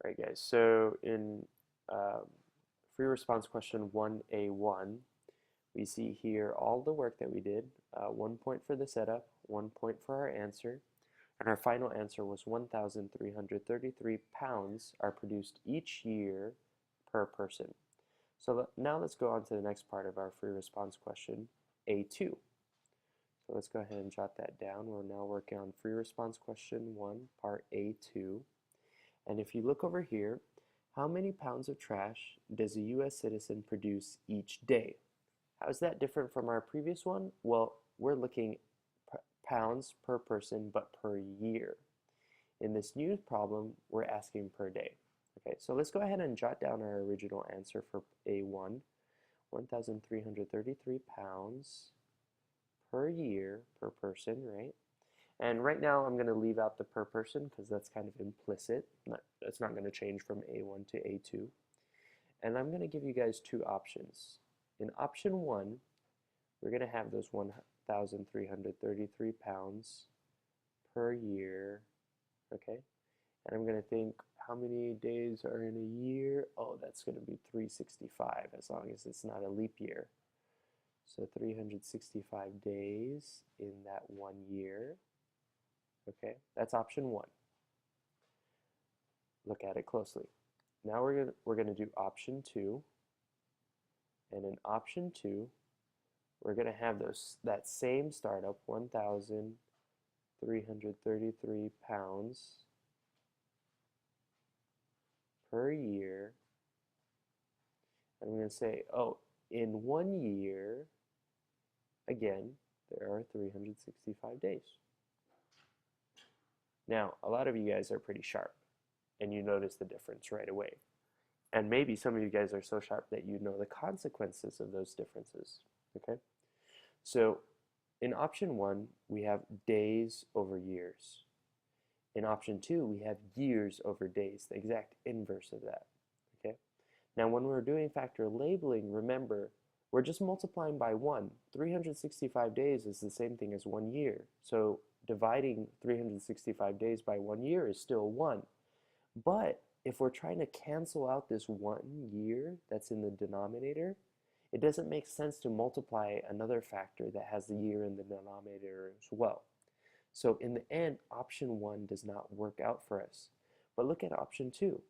Right, guys, so in free response question 1A1, we see here all the work that we did, 1 point for the setup, 1 point for our answer, and our final answer was 1,333 pounds are produced each year per person. So now let's go on to the next part of our free response question, A2. So let's go ahead and jot that down. We're now working on free response question 1, part A2. And if you look over here, how many pounds of trash does a U.S. citizen produce each day? How is that different from our previous one? Well, we're looking pounds per person, but per year. In this new problem, we're asking per day. Okay, so let's go ahead and jot down our original answer for A1, 1,333 pounds per year per person, right? And right now I'm going to leave out the per person because that's kind of implicit. That's not going to change from A1 to A2. And I'm going to give you guys two options. In option 1, we're going to have those 1,333 pounds per year, okay? And I'm going to think, how many days are in a year? Oh, that's going to be 365 as long as it's not a leap year. So 365 days in that 1 year. Okay, that's option 1. Look at it closely. Now we're gonna do option 2, and in option 2, we're gonna have that same startup, 1,333 pounds per year, and I'm gonna say, oh, in 1 year, again, there are 365 days. Now, a lot of you guys are pretty sharp, and you notice the difference right away. And maybe some of you guys are so sharp that you know the consequences of those differences, okay? So, in option 1, we have days over years. In option 2, we have years over days, the exact inverse of that, okay? Now, when we're doing factor labeling, remember, we're just multiplying by 1. 365 days is the same thing as 1 year. So, dividing 365 days by 1 year is still 1. But if we're trying to cancel out this 1 year that's in the denominator, it doesn't make sense to multiply another factor that has the year in the denominator as well. So in the end, option 1 does not work out for us. But look at option 2.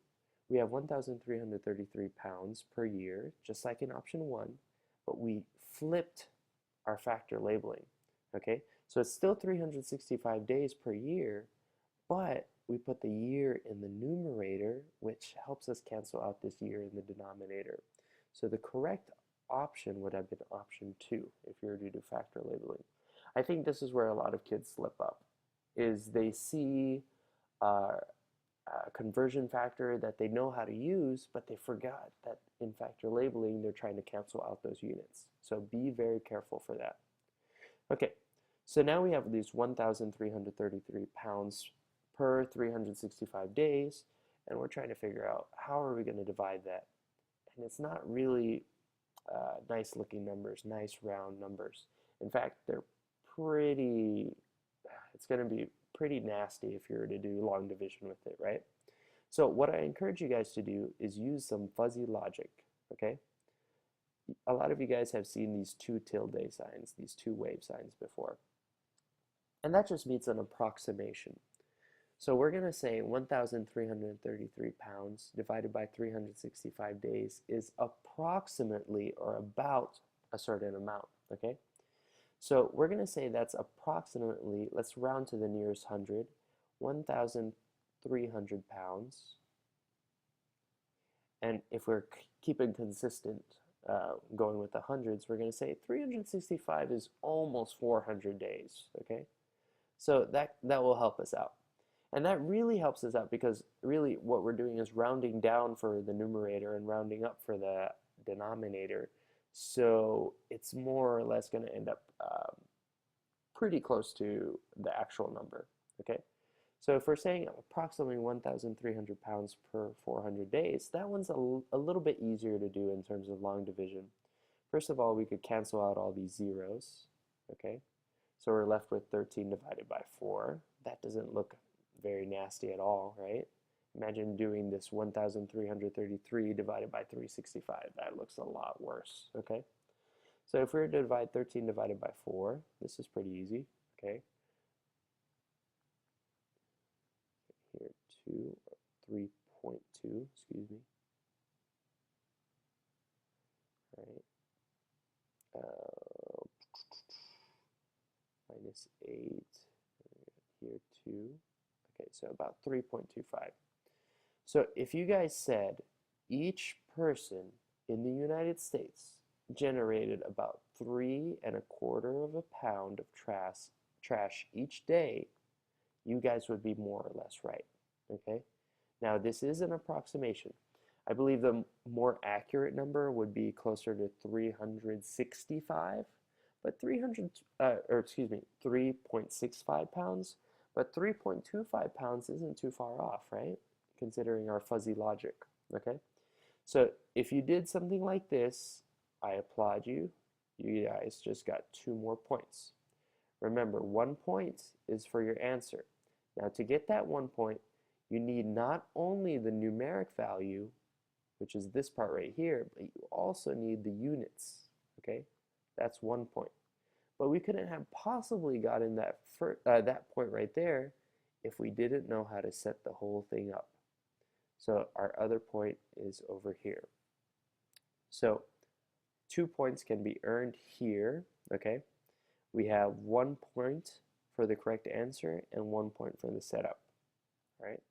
We have 1,333 pounds per year, just like in option 1, but we flipped our factor labeling, okay? So it's still 365 days per year, but we put the year in the numerator, which helps us cancel out this year in the denominator. So the correct option would have been option 2 if you were to do factor labeling. I think this is where a lot of kids slip up, is they see a conversion factor that they know how to use, but they forgot that in factor labeling, they're trying to cancel out those units. So be very careful for that. Okay. So now we have these 1,333 pounds per 365 days, and we're trying to figure out how are we going to divide that. And it's not really nice looking numbers, nice round numbers. In fact, it's going to be pretty nasty if you were to do long division with it, right? So what I encourage you guys to do is use some fuzzy logic, okay? A lot of you guys have seen these 2 tilde signs, these 2 wave signs before. And that just means an approximation. So we're going to say 1,333 pounds divided by 365 days is approximately or about a certain amount, okay? So we're going to say that's approximately, let's round to the nearest hundred, 1,300 pounds. And if we're keeping consistent, going with the hundreds, we're going to say 365 is almost 400 days, okay? So that will help us out. And that really helps us out because really what we're doing is rounding down for the numerator and rounding up for the denominator. So it's more or less going to end up pretty close to the actual number, okay? So if we're saying approximately 1,300 pounds per 400 days, that one's a little bit easier to do in terms of long division. First of all, we could cancel out all these zeros, okay? So we're left with 13 divided by 4. That doesn't look very nasty at all, right? Imagine doing this 1,333 divided by 365. That looks a lot worse, okay? So if we were to divide 13 divided by 4, this is pretty easy, okay? Here, 3.2, excuse me. All right. Minus 8, here 2. Okay, so about 3.25. So if you guys said each person in the United States generated about 3.25 pounds of trash each day, you guys would be more or less right, okay? Now this is an approximation. I believe the more accurate number would be closer to 365, but 3.65 pounds, but 3.25 pounds isn't too far off, right? Considering our fuzzy logic, okay? So if you did something like this, I applaud you. You guys just got 2 more points. Remember, 1 point is for your answer. Now to get that 1 point, you need not only the numeric value, which is this part right here, but you also need the units, okay? That's 1 point. But we couldn't have possibly gotten that point right there if we didn't know how to set the whole thing up. So our other point is over here. So 2 points can be earned here, okay? We have 1 point for the correct answer and 1 point for the setup, all right?